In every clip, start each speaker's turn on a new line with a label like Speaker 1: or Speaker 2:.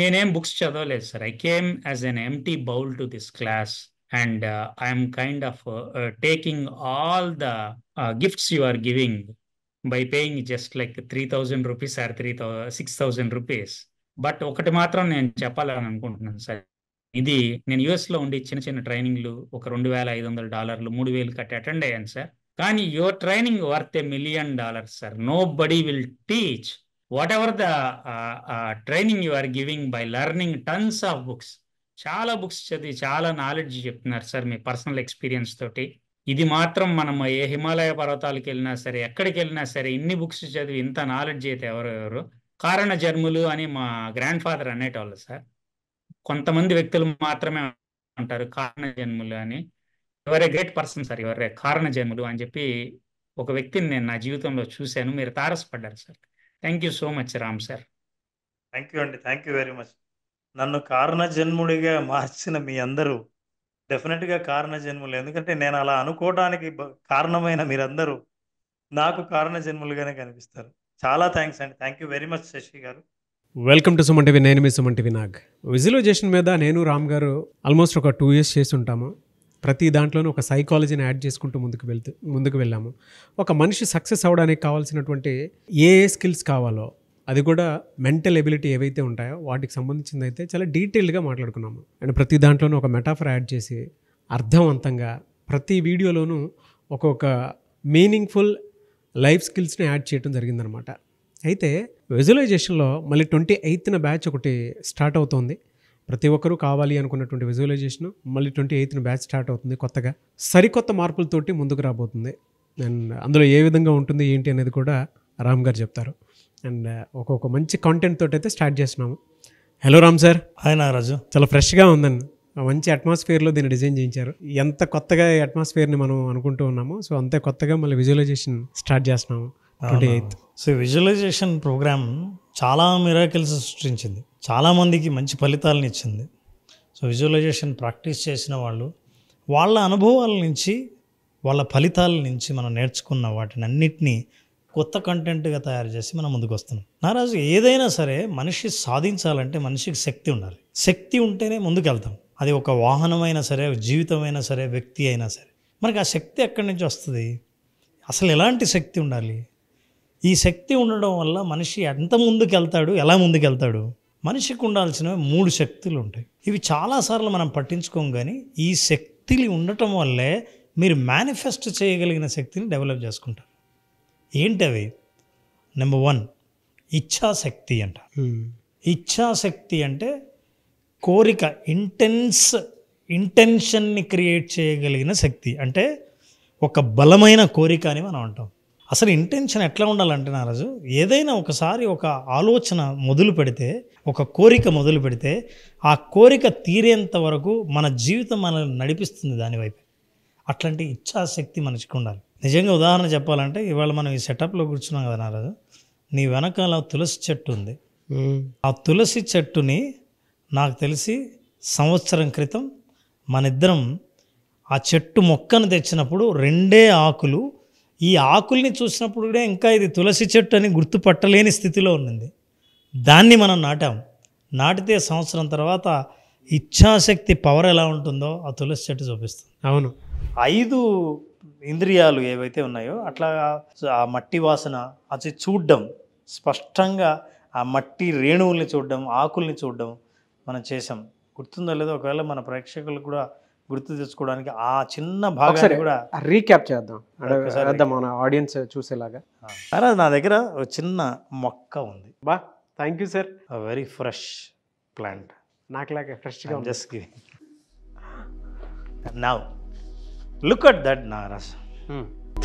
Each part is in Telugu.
Speaker 1: నేనేం బుక్స్ చదవలేదు sir. I came as an empty bowl to this class and I'm kind of taking all the gifts you are giving by paying just like 3,000 rupees or 6,000 rupees. But ఒకటి మాత్రం నేను చెప్పాలని అనుకుంటున్నాను సార్. ఇది నేను యుఎస్ లో ఉండి చిన్న చిన్న ట్రైనింగ్లు ఒక $2,500 3,000 కట్టి అటెండ్ అయ్యాను సార్. కానీ your training worth $1,000,000 sir. Nobody will teach whatever the training you are giving by learning tons of books. చాలా బుక్స్ చదివి చాలా నాలెడ్జ్ చెప్తున్నారు సార్ మీ పర్సనల్ ఎక్స్పీరియన్స్ తోటి. ఇది మాత్రం మనం ఏ హిమాలయ పర్వతాలకు వెళ్ళినా సరే ఎక్కడికి వెళ్ళినా సరే ఇన్ని బుక్స్ చదివి ఇంత నాలెడ్జ్ అయితే ఎవరు కారణ జన్ములు అని మా గ్రాండ్ ఫాదర్ అనేటోళ్ళు సార్. కొంతమంది వ్యక్తులు మాత్రమే అంటారు కారణ జన్ములు అని. ఎవరే గ్రేట్ పర్సన్ సార్, ఎవరే కారణ జన్ములు అని చెప్పి ఒక వ్యక్తిని నేను నా జీవితంలో చూశాను. మీరు తారసపడ్డారు sir. Thank you so much Ram sir.
Speaker 2: Thank you అండి, థ్యాంక్ యూ వెరీ మచ్. నన్ను కారణ జన్ముడిగా మార్చిన మీ అందరూ డెఫినెట్గా కారణ జన్ములు. ఎందుకంటే నేను అలా అనుకోవడానికి కారణమైన మీరందరూ నాకు కారణ జన్ములుగానే కనిపిస్తారు. చాలా థ్యాంక్స్ అండి, thank you very much Sashi గారు.
Speaker 3: Welcome to Suman TV. నేను మీ సుమన్ టీవీ నాగ్. విజువలైజేషన్ మీద నేను రామ్ గారు ఆల్మోస్ట్ ఒక 2 years చేసి ఉంటాము. ప్రతి దాంట్లోనూ ఒక సైకాలజీని యాడ్ చేసుకుంటూ ముందుకు వెళ్ళాము. ఒక మనిషి సక్సెస్ అవ్వడానికి కావాల్సినటువంటి ఏ స్కిల్స్ కావాలో అది కూడా మెంటల్ ఎబిలిటీ ఏవైతే ఉంటాయో వాటికి సంబంధించింది అయితే చాలా డీటెయిల్డ్గా మాట్లాడుకున్నాము. అండ్ ప్రతి దాంట్లోనూ ఒక మెటాఫర్ యాడ్ చేసి అర్థవంతంగా ప్రతి వీడియోలోనూ ఒక్కొక్క మీనింగ్ఫుల్ లైఫ్ స్కిల్స్ని యాడ్ చేయడం జరిగిందనమాట. అయితే విజువలైజేషన్లో మళ్ళీ 28th బ్యాచ్ ఒకటి స్టార్ట్ అవుతుంది. ప్రతి ఒక్కరూ కావాలి అనుకున్నటువంటి విజువలైజేషన్ మళ్ళీ 28th బ్యాచ్ స్టార్ట్ అవుతుంది. కొత్తగా సరికొత్త మార్పులతోటి ముందుకు రాబోతుంది. అండ్ అందులో ఏ విధంగా ఉంటుంది ఏంటి అనేది కూడా రామ్ గారు చెప్తారు. అండ్ ఒక్కొక్క మంచి కాంటెంట్ తోటి అయితే స్టార్ట్ చేస్తున్నాము. Hello Ram sir.
Speaker 2: Hi Nagaraju.
Speaker 3: చాలా ఫ్రెష్గా ఉందండి. మంచి అట్మాస్ఫియర్లో దీన్ని డిజైన్ చేయించారు. ఎంత కొత్తగా ఈ అట్మాస్ఫియర్ని మనం అనుకుంటూ ఉన్నాము, సో అంతే కొత్తగా మళ్ళీ విజువలైజేషన్ స్టార్ట్ చేస్తున్నాము 28th.
Speaker 2: సో విజువలైజేషన్ ప్రోగ్రామ్ చాలా మిరాకిల్స్ సృష్టించింది, చాలామందికి మంచి ఫలితాలను ఇచ్చింది. సో విజువలైజేషన్ ప్రాక్టీస్ చేసిన వాళ్ళు వాళ్ళ అనుభవాల నుంచి వాళ్ళ ఫలితాల నుంచి మనం నేర్చుకున్న వాటిని అన్నిటినీ కొత్త కంటెంట్గా తయారు చేసి మనం ముందుకు వస్తున్నాం. నారాజు, ఏదైనా సరే మనిషి సాధించాలంటే మనిషికి శక్తి ఉండాలి. శక్తి ఉంటేనే ముందుకెళ్తాం. అది ఒక వాహనమైనా సరే, జీవితమైనా సరే, వ్యక్తి అయినా సరే. మనకి ఆ శక్తి ఎక్కడి నుంచి వస్తుంది? అసలు ఎలాంటి శక్తి ఉండాలి? ఈ శక్తి ఉండడం వల్ల మనిషి ఎంత ముందుకెళ్తాడు, ఎలా ముందుకెళ్తాడు? మనిషికి ఉండాల్సిన 3 శక్తులు ఉంటాయి. ఇవి చాలాసార్లు మనం పట్టించుకోం, కానీ ఈ శక్తులు ఉండటం వల్లే మీరు మేనిఫెస్ట్ చేయగలిగిన శక్తిని డెవలప్ చేసుకుంటారు. ఏంటవి? నెంబర్ 1 ఇచ్ఛాశక్తి అంట. ఇచ్ఛాశక్తి అంటే కోరిక, ఇంటెన్షన్ని క్రియేట్ చేయగలిగిన శక్తి. అంటే ఒక బలమైన కోరిక అని మనం అంటాం. అసలు ఇంటెన్షన్ ఎట్లా ఉండాలంటే నారాజు, ఏదైనా ఒకసారి ఒక ఆలోచన మొదలు పెడితే, ఒక కోరిక మొదలు పెడితే, ఆ కోరిక తీరేంత వరకు మన జీవితం మనల్ని నడిపిస్తుంది దానివైపు. అట్లాంటి ఇచ్ఛాశక్తి మనిషికి ఉండాలి. నిజంగా ఉదాహరణ చెప్పాలంటే, ఇవాళ మనం ఈ సెటప్లో కూర్చున్నాం కదా నారాజు, నీ వెనకాల తులసి చెట్టు ఉంది. ఆ తులసి చెట్టుని నాకు తెలిసి సంవత్సరం క్రితం మనిద్దరం ఆ చెట్టు మొక్కను తెచ్చినప్పుడు 2 ఆకులు, ఈ ఆకుల్ని చూసినప్పుడు కూడా ఇంకా ఇది తులసి చెట్టు అని గుర్తుపట్టలేని స్థితిలో ఉన్నది. దాన్ని మనం నాటితే సంవత్సరం తర్వాత ఇచ్ఛాశక్తి పవర్ ఎలా ఉంటుందో ఆ తులసి చెట్టు చూపిస్తుంది.
Speaker 3: అవును.
Speaker 2: 5 ఇంద్రియాలు ఏవైతే ఉన్నాయో అట్లా ఆ మట్టి వాసన అది చూడడం, స్పష్టంగా ఆ మట్టి రేణువుల్ని చూడడం, ఆకుల్ని చూడడం మనం చేసాం. గుర్తుందో లేదో, ఒకవేళ మన ప్రేక్షకులు కూడా గుర్తు తెచ్చుకోవడానికి ఆ చిన్న భాగాన్ని కూడా
Speaker 3: రీక్యాప్ చేద్దాం, మన ఆడియన్స్ చూసేలాగా.
Speaker 2: అరే, నా దగ్గర ఒక చిన్న మొక్క ఉంది.
Speaker 3: బా, thank you sir.
Speaker 2: Very fresh plant,
Speaker 3: నాకులాగే ఫ్రెష్గా.
Speaker 2: Just giving. Now look at that Naraj.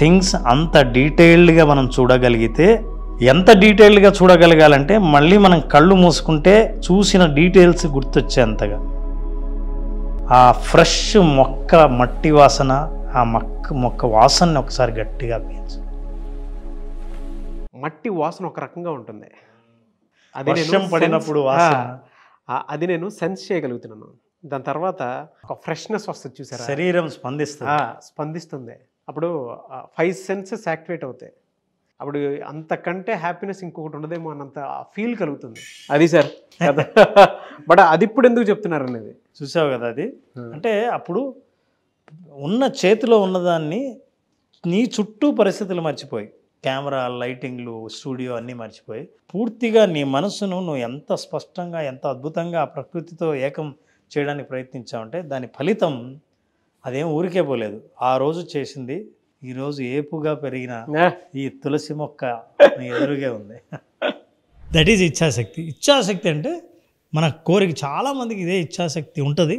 Speaker 2: Things అంత డీటెయిల్డ్గా మనం చూడగలిగితే, ఎంత డీటెయిల్డ్గా చూడగలగాలంటే మళ్ళీ మనం కళ్ళు మూసుకుంటే చూసిన డీటెయిల్స్ గుర్తొచ్చేంతగా ఆ ఫ్రెష్ మొక్క మట్టి వాసన, ఆ మొక్క వాసనని ఒకసారి గట్టిగా పీల్చు.
Speaker 3: మట్టి వాసన ఒక రకంగా ఉంటుంది.
Speaker 2: వర్షం పడినప్పుడు వాసన,
Speaker 3: అది నేను సెన్స్ చేయగలుగుతున్నాను. దాని తర్వాత ఒక ఫ్రెష్నెస్ వస్తుంది, చూసారా?
Speaker 2: శరీరం స్పందిస్తుంది.
Speaker 3: అప్పుడు 5 senses యాక్టివేట్ అవుతాయి. అప్పుడు అంతకంటే హ్యాపీనెస్ ఇంకొకటి ఉండదేమో అన్నంత ఫీల్ కలుగుతుంది. అది సార్ కదా. బట్ అది ఇప్పుడు ఎందుకు చెప్తున్నారు అనేది
Speaker 2: చూసావు కదా. అది అంటే అప్పుడు ఉన్న చేతిలో ఉన్నదాన్ని నీ చుట్టూ పరిస్థితులు మర్చిపోయి, కెమెరా, లైటింగ్లు, స్టూడియో అన్నీ మర్చిపోయి పూర్తిగా నీ మనసును నువ్వు ఎంత స్పష్టంగా ఎంత అద్భుతంగా ఆ ప్రకృతితో ఏకం చేయడానికి ప్రయత్నించావంటే దాని ఫలితం అదేం ఊరికే పోలేదు. ఆ రోజు చేసింది ఈరోజు ఏపుగా పెరిగిన ఈ తులసి మొక్క నీ ఎదురుగే ఉంది. దట్ ఈజ్ ఇచ్ఛాశక్తి. ఇచ్ఛాశక్తి అంటే మన కోరిక. చాలామందికి ఇదే ఇచ్ఛాశక్తి ఉంటుంది.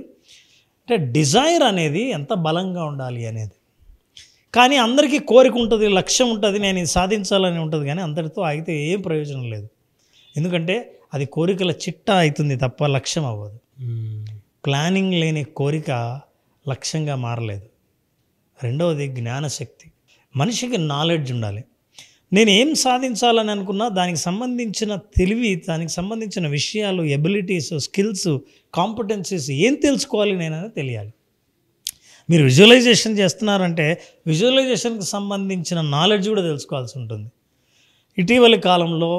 Speaker 2: అంటే డిజైర్ అనేది ఎంత బలంగా ఉండాలి అనేది. కానీ అందరికీ కోరిక ఉంటుంది, లక్ష్యం ఉంటుంది, నేను ఇది సాధించాలని ఉంటుంది. కానీ అందరితో ఆగితే ఏం ప్రయోజనం లేదు. ఎందుకంటే అది కోరికల చిట్టా అవుతుంది తప్ప లక్ష్యం అవ్వదు. ప్లానింగ్ లేని కోరిక లక్ష్యంగా మారలేదు. రెండవది జ్ఞానశక్తి. మనిషికి నాలెడ్జ్ ఉండాలి. నేను ఏం సాధించాలని అనుకున్నా దానికి సంబంధించిన తెలివి, దానికి సంబంధించిన విషయాలు, ఎబిలిటీస్, స్కిల్స్, కాంపిటెన్సీస్ ఏం తెలుసుకోవాలి నేనని తెలియాలి. మీరు విజువలైజేషన్ చేస్తున్నారంటే విజువలైజేషన్కి సంబంధించిన నాలెడ్జ్ కూడా తెలుసుకోవాల్సి ఉంటుంది. ఇటీవలి కాలంలో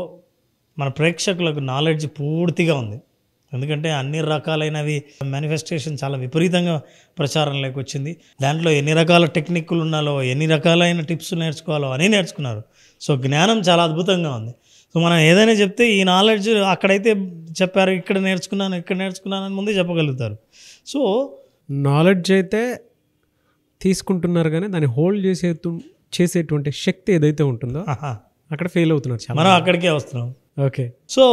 Speaker 2: మన ప్రేక్షకులకు నాలెడ్జ్ పూర్తిగా ఉంది. ఎందుకంటే అన్ని రకాలైనవి మేనిఫెస్టేషన్ చాలా విపరీతంగా ప్రచారంలోకి వచ్చింది. దాంట్లో ఎన్ని రకాల టెక్నిక్లు ఉన్నాలో, ఎన్ని రకాలైన టిప్స్ నేర్చుకోవాలో అన్నీ నేర్చుకున్నారు. సో జ్ఞానం చాలా అద్భుతంగా ఉంది. సో మనం ఏదైనా చెప్తే ఈ నాలెడ్జ్ అక్కడైతే చెప్పారు, ఇక్కడ నేర్చుకున్నాను అని ముందే చెప్పగలుగుతారు. సో
Speaker 3: నాలెడ్జ్ అయితే తీసుకుంటున్నారు కానీ దాన్ని హోల్డ్ చేసేటువంటి శక్తి ఏదైతే ఉంటుందో అక్కడ ఫెయిల్ అవుతున్నారు.
Speaker 2: మనం అక్కడికే వస్తున్నాం.
Speaker 3: ఓకే.
Speaker 2: సో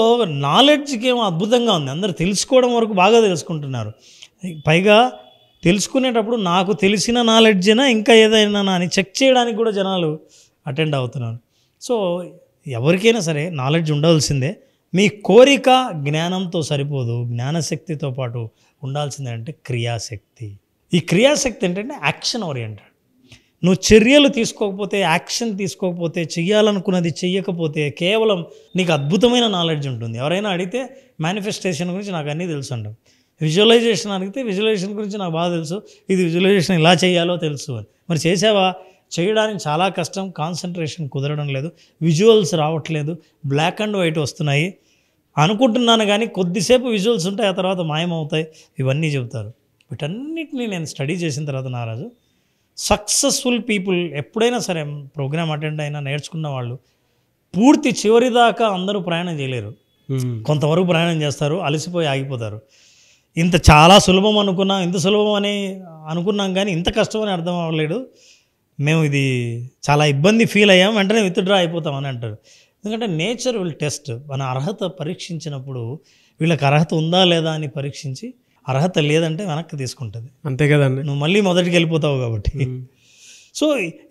Speaker 2: నాలెడ్జ్కి ఏమో అద్భుతంగా ఉంది. అందరూ తెలుసుకోవడం వరకు బాగా తెలుసుకుంటున్నారు. పైగా తెలుసుకునేటప్పుడు నాకు తెలిసిన నాలెడ్జేనా ఇంకా ఏదైనా అని చెక్ చేయడానికి కూడా జనాలు అటెండ్ అవుతున్నారు. సో ఎవరికైనా సరే నాలెడ్జ్ ఉండవలసిందే. మీ కోరిక జ్ఞానంతో సరిపోదు. జ్ఞానశక్తితో పాటు ఉండాల్సిందే అంటే క్రియాశక్తి. ఈ క్రియాశక్తి ఏంటంటే యాక్షన్ ఓరియంటెడ్. నువ్వు చర్యలు తీసుకోకపోతే, యాక్షన్ తీసుకోకపోతే, చెయ్యాలనుకున్నది చెయ్యకపోతే కేవలం నీకు అద్భుతమైన నాలెడ్జ్ ఉంటుంది. ఎవరైనా అడిగితే మేనిఫెస్టేషన్ గురించి నాకు అన్నీ తెలుసు అంటాం. విజువలైజేషన్ అడిగితే విజువలైజేషన్ గురించి నాకు బాగా తెలుసు, ఇది విజువలైజేషన్ ఇలా చేయాలో తెలుసు అని. మరి చేసావా? చేయడానికి చాలా కష్టం, కాన్సన్ట్రేషన్ కుదరడం లేదు, విజువల్స్ రావట్లేదు, బ్లాక్ అండ్ వైట్ వస్తున్నాయి అనుకుంటున్నాను. కానీ కొద్దిసేపు విజువల్స్ ఉంటాయి, ఆ తర్వాత మాయమవుతాయి. ఇవన్నీ చెబుతారు. వీటన్నిటిని నేను స్టడీ చేసిన తర్వాత నారాజు, సక్సెస్ఫుల్ పీపుల్ ఎప్పుడైనా సరే ప్రోగ్రామ్ అటెండ్ అయినా నేర్చుకున్న వాళ్ళు పూర్తి చివరి దాకా అందరూ ప్రయాణం చేయలేరు. కొంతవరకు ప్రయాణం చేస్తారు, అలసిపోయి ఆగిపోతారు. ఇంత చాలా సులభం అనుకున్నాం, ఇంత సులభం అని అనుకున్నాం కానీ ఇంత కష్టం అని అర్థం అవ్వలేదు. మేము ఇది చాలా ఇబ్బంది ఫీల్ అయ్యాం, వెంటనే విత్డ్రా అయిపోతామని అంటారు. ఎందుకంటే నేచర్ విల్ టెస్ట్. మన అర్హత పరీక్షించినప్పుడు వీళ్ళకి అర్హత ఉందా లేదా అని పరీక్షించి అర్హత లేదంటే వెనక్కి తీసుకుంటుంది.
Speaker 3: అంతే కదండి,
Speaker 2: నువ్వు మళ్ళీ మొదటికి వెళ్ళిపోతావు కాబట్టి. సో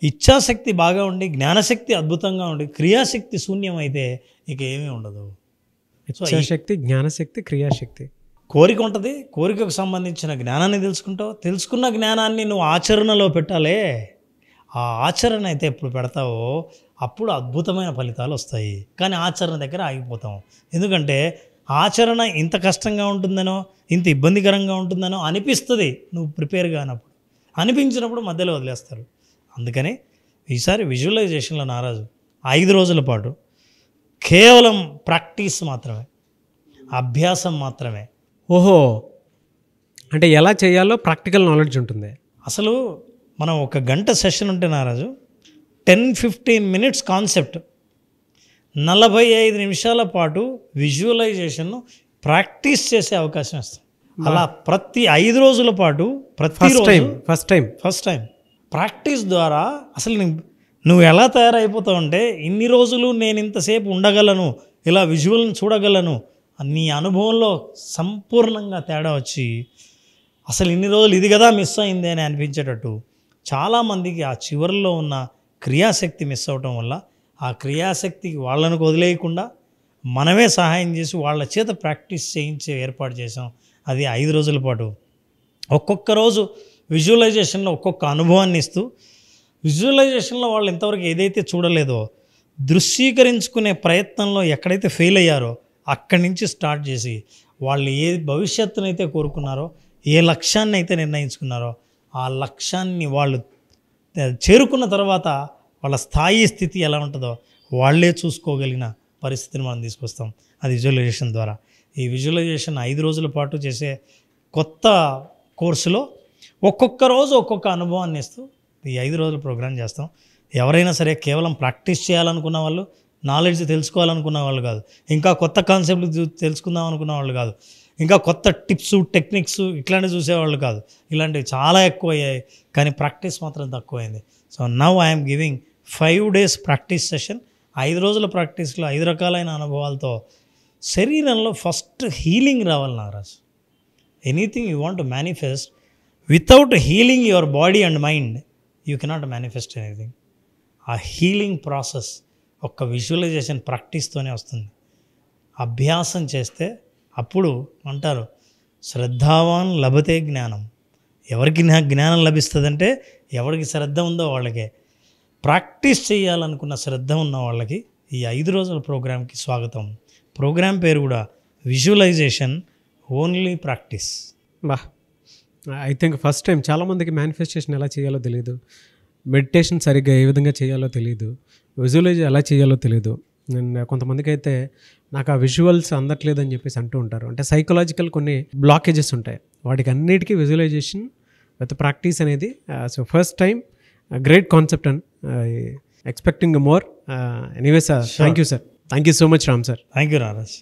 Speaker 2: ఇచ్ఛాశక్తి బాగా ఉండి, జ్ఞానశక్తి అద్భుతంగా ఉండి, క్రియాశక్తి శూన్యం అయితే ఇక ఏమీ ఉండదు.
Speaker 3: ఇచ్ఛాశక్తి, జ్ఞానశక్తి, క్రియాశక్తి.
Speaker 2: కోరిక ఉంటుంది, కోరికకు సంబంధించిన జ్ఞానాన్ని తెలుసుకుంటావు, తెలుసుకున్న జ్ఞానాన్ని నువ్వు ఆచరణలో పెట్టాలే. ఆ ఆచరణ అయితే ఎప్పుడు పెడతావో అప్పుడు అద్భుతమైన ఫలితాలు వస్తాయి. కానీ ఆచరణ దగ్గర ఆగిపోతాం. ఎందుకంటే ఆచరణ ఇంత కష్టంగా ఉంటుందనో, ఇంత ఇబ్బందికరంగా ఉంటుందనో అనిపిస్తుంది నువ్వు ప్రిపేర్ కానప్పుడు. అనిపించినప్పుడు మధ్యలో వదిలేస్తారు. అందుకని ఈసారి విజువలైజేషన్లో నారాజు 5 రోజుల పాటు కేవలం ప్రాక్టీస్ మాత్రమే, అభ్యాసం మాత్రమే.
Speaker 3: ఓహో, అంటే ఎలా చేయాలో ప్రాక్టికల్ నాలెడ్జ్ ఉంటుంది.
Speaker 2: అసలు మనం 1 గంట సెషన్ ఉంటే నారాజు 10-15 మినిట్స్ కాన్సెప్ట్, 45 నిమిషాల పాటు విజువలైజేషన్ను ప్రాక్టీస్ చేసే అవకాశం ఇస్తాం. అలా ప్రతి 5 రోజుల పాటు
Speaker 3: ఫస్ట్ టైం
Speaker 2: ప్రాక్టీస్ ద్వారా అసలు నువ్వు ఎలా తయారైపోతావు అంటే, ఇన్ని రోజులు నేను ఇంతసేపు ఉండగలను, ఇలా విజువల్ని చూడగలను, నీ అనుభవంలో సంపూర్ణంగా తేడా వచ్చి అసలు ఇన్ని రోజులు ఇది కదా మిస్ అయింది అని అనిపించేటట్టు. చాలామందికి ఆ చివరిలో ఉన్న క్రియాశక్తి మిస్ అవటం వల్ల ఆ క్రియాశక్తికి వాళ్ళను వదిలేయకుండా మనమే సహాయం చేసి వాళ్ళ చేత ప్రాక్టీస్ చేయించే ఏర్పాటు చేసాం. అది 5 రోజుల పాటు ఒక్కొక్క రోజు విజువలైజేషన్లో ఒక్కొక్క అనుభవాన్ని ఇస్తూ, విజువలైజేషన్లో వాళ్ళు ఇంతవరకు ఏదైతే చూడలేదో దృశ్యీకరించుకునే ప్రయత్నంలో ఎక్కడైతే ఫెయిల్ అయ్యారో అక్కడి నుంచి స్టార్ట్ చేసి వాళ్ళు ఏ భవిష్యత్తునైతే కోరుకున్నారో, ఏ లక్ష్యాన్ని అయితే నిర్ణయించుకున్నారో ఆ లక్ష్యాన్ని వాళ్ళు చేరుకున్న తర్వాత వాళ్ళ స్థాయి స్థితి ఎలా ఉంటుందో వాళ్ళే చూసుకోగలిగిన పరిస్థితిని మనం తీసుకొస్తాం. అది విజువలైజేషన్ ద్వారా. ఈ విజువలైజేషన్ 5 రోజుల పాటు చేసే కొత్త కోర్సులో ఒక్కొక్క రోజు ఒక్కొక్క అనుభవాన్ని ఇస్తూ ఈ 5 రోజుల ప్రోగ్రాం చేస్తాం. ఎవరైనా సరే కేవలం ప్రాక్టీస్ చేయాలనుకున్న వాళ్ళు, నాలెడ్జ్ తెలుసుకోవాలనుకున్న వాళ్ళు కాదు, ఇంకా కొత్త కాన్సెప్ట్లు తెలుసుకుందాం అనుకున్న వాళ్ళు కాదు, ఇంకా కొత్త టిప్స్ టెక్నిక్స్ ఇట్లాంటివి చూసేవాళ్ళు కాదు. ఇలాంటివి చాలా ఎక్కువ అయ్యాయి, కానీ ప్రాక్టీస్ మాత్రం తక్కువైంది. So now I'm giving 5 days practice session. 5 రోజుల ప్రాక్టీస్లో 5 రకాలైన అనుభవాలతో శరీరంలో ఫస్ట్ హీలింగ్ రావాలి Nagaraj. Anything you want to manifest, without healing your body and mind you cannot manifest anything. ఆ హీలింగ్ ప్రాసెస్ ఒక్క విజువలైజేషన్ ప్రాక్టీస్తోనే వస్తుంది. అభ్యాసం చేస్తే అప్పుడు అంటారు శ్రద్ధావాన్ లభతే జ్ఞానం. ఎవరికి జ్ఞానం లభిస్తుందంటే ఎవరికి శ్రద్ధ ఉందో వాళ్ళకే. ప్రాక్టీస్ చేయాలనుకున్న శ్రద్ధ ఉన్న వాళ్ళకి ఈ 5 రోజుల ప్రోగ్రామ్కి స్వాగతం. ప్రోగ్రామ్ పేరు కూడా visualisation only practice.
Speaker 3: I think first time చాలామందికి మేనిఫెస్టేషన్ ఎలా చేయాలో తెలియదు, మెడిటేషన్ సరిగ్గా ఏ విధంగా చేయాలో తెలియదు, విజువలైజ్ ఎలా చేయాలో తెలియదు. అండ్ కొంతమందికి అయితే నాకు ఆ విజువల్స్ అందట్లేదని చెప్పేసి అంటూ ఉంటారు. అంటే సైకలాజికల్ కొన్ని బ్లాకేజెస్ ఉంటాయి, వాటికి అన్నిటికీ విజువలైజేషన్ విత్ ప్రాక్టీస్ అనేది so first time great concept and expecting more. Anyway sir, thank you sir, thank you so much Ram sir.
Speaker 2: Thank you Naraj.